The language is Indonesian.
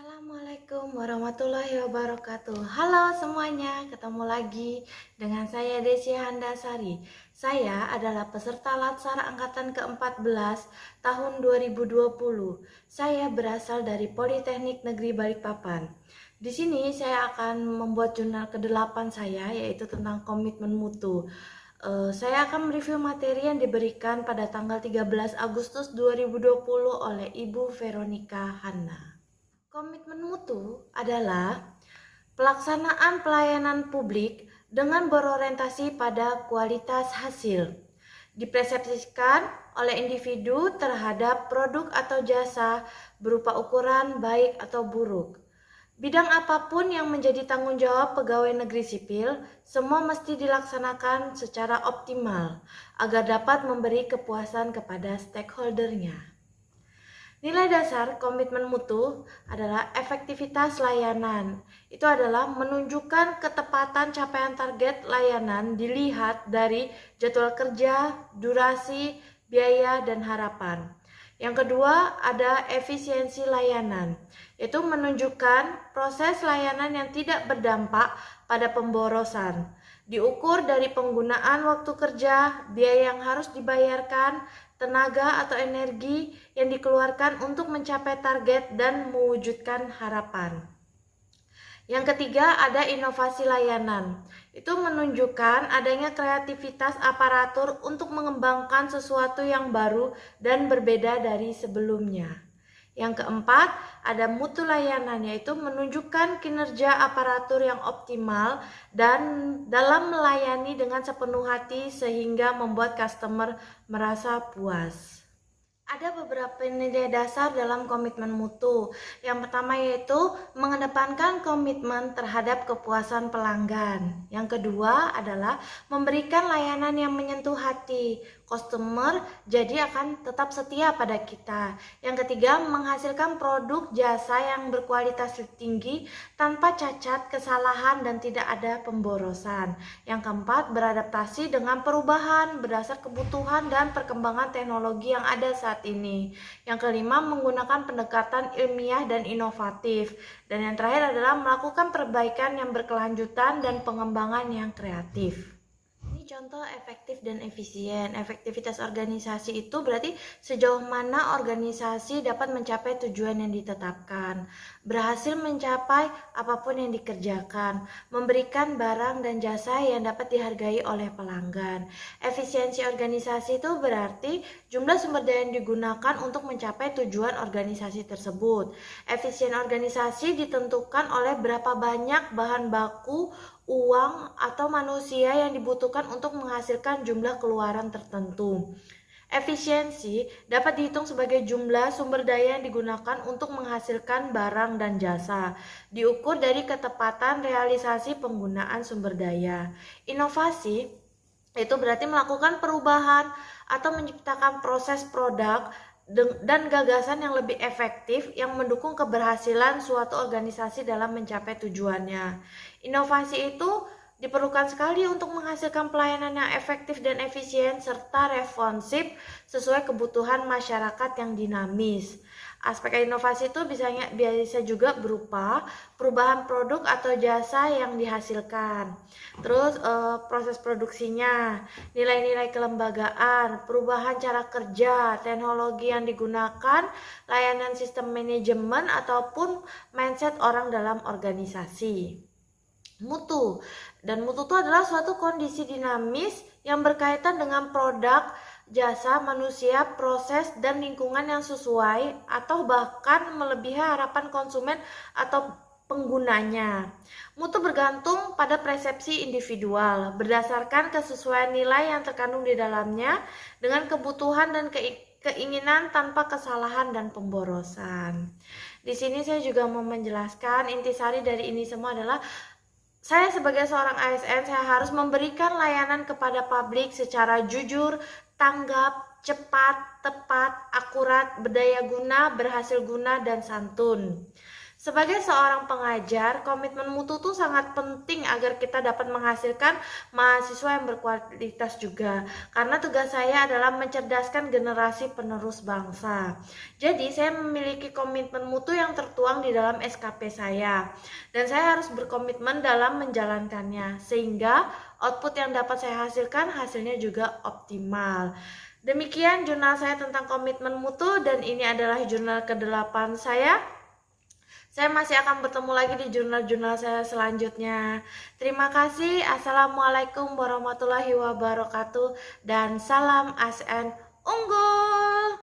Assalamualaikum warahmatullahi wabarakatuh. Halo semuanya, ketemu lagi dengan saya Desi Handasari. Saya adalah peserta Latsar Angkatan ke-14 tahun 2020. Saya berasal dari Politeknik Negeri Balikpapan. Di sini saya akan membuat jurnal ke-8 saya, yaitu tentang komitmen mutu. Saya akan mereview materi yang diberikan pada tanggal 13 Agustus 2020 oleh Ibu Veronica Hanna. Komitmen mutu adalah pelaksanaan pelayanan publik dengan berorientasi pada kualitas hasil. Dipersepsikan oleh individu terhadap produk atau jasa berupa ukuran baik atau buruk. Bidang apapun yang menjadi tanggung jawab pegawai negeri sipil, semua mesti dilaksanakan secara optimal agar dapat memberi kepuasan kepada stakeholdernya. Nilai dasar komitmen mutu adalah efektivitas layanan. Itu adalah menunjukkan ketepatan capaian target layanan dilihat dari jadwal kerja, durasi, biaya, dan harapan. Yang kedua ada efisiensi layanan, yaitu menunjukkan proses layanan yang tidak berdampak pada pemborosan. Diukur dari penggunaan waktu kerja, biaya yang harus dibayarkan, tenaga atau energi yang dikeluarkan untuk mencapai target dan mewujudkan harapan. Yang ketiga ada inovasi layanan. Itu menunjukkan adanya kreativitas aparatur untuk mengembangkan sesuatu yang baru dan berbeda dari sebelumnya. Yang keempat, ada mutu layanan, yaitu menunjukkan kinerja aparatur yang optimal dan dalam melayani dengan sepenuh hati sehingga membuat customer merasa puas. Ada beberapa nilai dasar dalam komitmen mutu. Yang pertama yaitu mengedepankan komitmen terhadap kepuasan pelanggan. Yang kedua adalah memberikan layanan yang menyentuh hati. Customer jadi akan tetap setia pada kita. Yang ketiga, menghasilkan produk jasa yang berkualitas tinggi tanpa cacat, kesalahan, dan tidak ada pemborosan. Yang keempat, beradaptasi dengan perubahan berdasar kebutuhan dan perkembangan teknologi yang ada saat ini. Yang kelima, menggunakan pendekatan ilmiah dan inovatif. Dan yang terakhir adalah melakukan perbaikan yang berkelanjutan dan pengembangan yang kreatif. Ini contoh efektif dan efisien. Efektivitas organisasi itu berarti sejauh mana organisasi dapat mencapai tujuan yang ditetapkan, berhasil mencapai apapun yang dikerjakan, memberikan barang dan jasa yang dapat dihargai oleh pelanggan. Efisiensi organisasi itu berarti jumlah sumber daya yang digunakan untuk mencapai tujuan organisasi tersebut. Efisien organisasi ditentukan oleh berapa banyak bahan baku, uang, atau manusia yang dibutuhkan untuk menghasilkan jumlah keluaran tertentu. Efisiensi dapat dihitung sebagai jumlah sumber daya yang digunakan untuk menghasilkan barang dan jasa, diukur dari ketepatan realisasi penggunaan sumber daya. Inovasi itu berarti melakukan perubahan atau menciptakan proses produk dan gagasan yang lebih efektif yang mendukung keberhasilan suatu organisasi dalam mencapai tujuannya. Inovasi itu diperlukan sekali untuk menghasilkan pelayanan yang efektif dan efisien serta responsif sesuai kebutuhan masyarakat yang dinamis. Aspek inovasi itu bisa juga berupa perubahan produk atau jasa yang dihasilkan. Terus proses produksinya, nilai-nilai kelembagaan, perubahan cara kerja, teknologi yang digunakan, layanan sistem manajemen ataupun mindset orang dalam organisasi. Mutu. Dan mutu itu adalah suatu kondisi dinamis yang berkaitan dengan produk, jasa, manusia, proses, dan lingkungan yang sesuai atau bahkan melebihi harapan konsumen atau penggunanya. Mutu bergantung pada persepsi individual berdasarkan kesesuaian nilai yang terkandung di dalamnya dengan kebutuhan dan keinginan tanpa kesalahan dan pemborosan. Di sini saya juga mau menjelaskan intisari dari ini semua adalah saya sebagai seorang ASN, saya harus memberikan layanan kepada publik secara jujur, tanggap, cepat, tepat, akurat, berdaya guna, berhasil guna, dan santun. Sebagai seorang pengajar, komitmen mutu tuh sangat penting agar kita dapat menghasilkan mahasiswa yang berkualitas juga. Karena tugas saya adalah mencerdaskan generasi penerus bangsa. Jadi, saya memiliki komitmen mutu yang tertuang di dalam SKP saya. Dan saya harus berkomitmen dalam menjalankannya, sehingga output yang dapat saya hasilkan hasilnya juga optimal. Demikian jurnal saya tentang komitmen mutu, dan ini adalah jurnal ke-8 saya. Saya masih akan bertemu lagi di jurnal-jurnal saya selanjutnya. Terima kasih. Assalamualaikum warahmatullahi wabarakatuh. Dan salam ASN unggul.